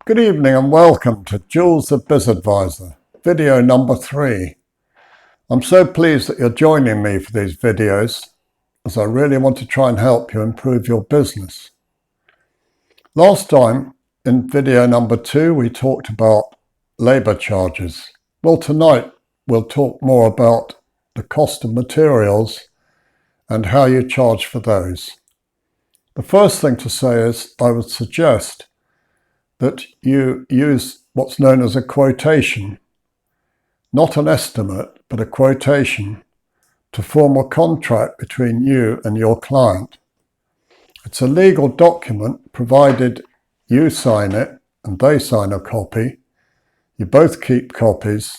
Good evening and welcome to Jules Biz Adviser, video number 3. I'm so pleased that you're joining me for these videos, as I really want to try and help you improve your business. Last time, in video number 2, we talked about labour charges. Well, tonight we'll talk more about the cost of materials and how you charge for those. The first thing to say is I would suggest that you use what's known as a quotation, not an estimate, but a quotation, to form a contract between you and your client. It's a legal document, provided you sign it and they sign a copy. You both keep copies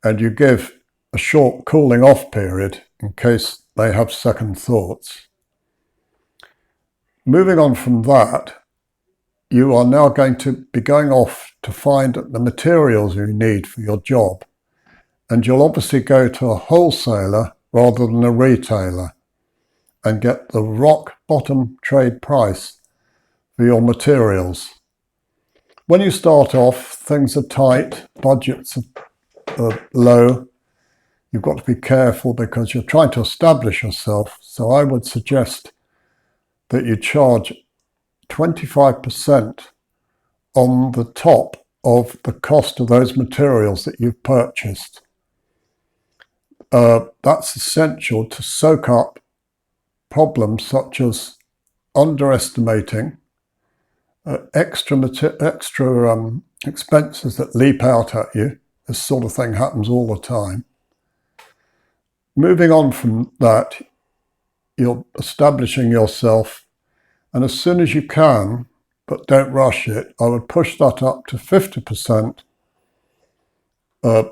and you give a short cooling off period in case they have second thoughts. Moving on from that, you are now going to be going off to find the materials you need for your job. And you'll obviously go to a wholesaler rather than a retailer and get the rock bottom trade price for your materials. When you start off, things are tight, budgets are low. You've got to be careful because you're trying to establish yourself. So I would suggest that you charge 25% on the top of the cost of those materials that you've purchased. That's essential to soak up problems such as underestimating, extra expenses that leap out at you. This sort of thing happens all the time. Moving on from that, you're establishing yourself. And as soon as you can, but don't rush it, I would push that up to 50%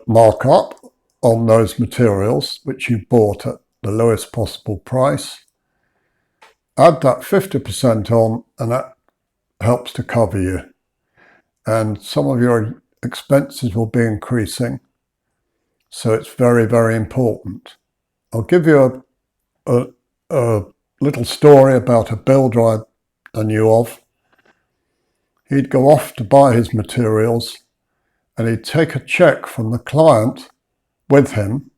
markup on those materials which you bought at the lowest possible price. Add that 50% on and that helps to cover you. And some of your expenses will be increasing. So it's very, very important. I'll give you a little story about a builder I knew of. He'd go off to buy his materials and he'd take a check from the client with him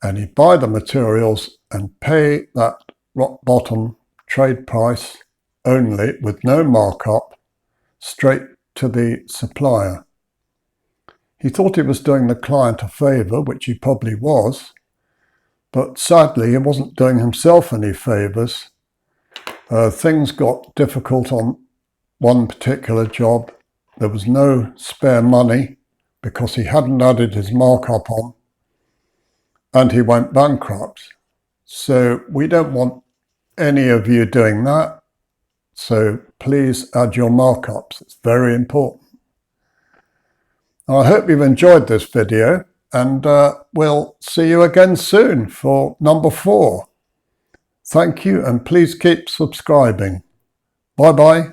and he'd buy the materials and pay that rock bottom trade price only with no markup straight to the supplier. He thought he was doing the client a favour, which he probably was, but sadly he wasn't doing himself any favours. Things got difficult on one particular job. There was no spare money because he hadn't added his markup on and he went bankrupt. So we don't want any of you doing that. So please add your markups. It's very important. I hope you've enjoyed this video and we'll see you again soon for number 4. Thank you and please keep subscribing. Bye-bye.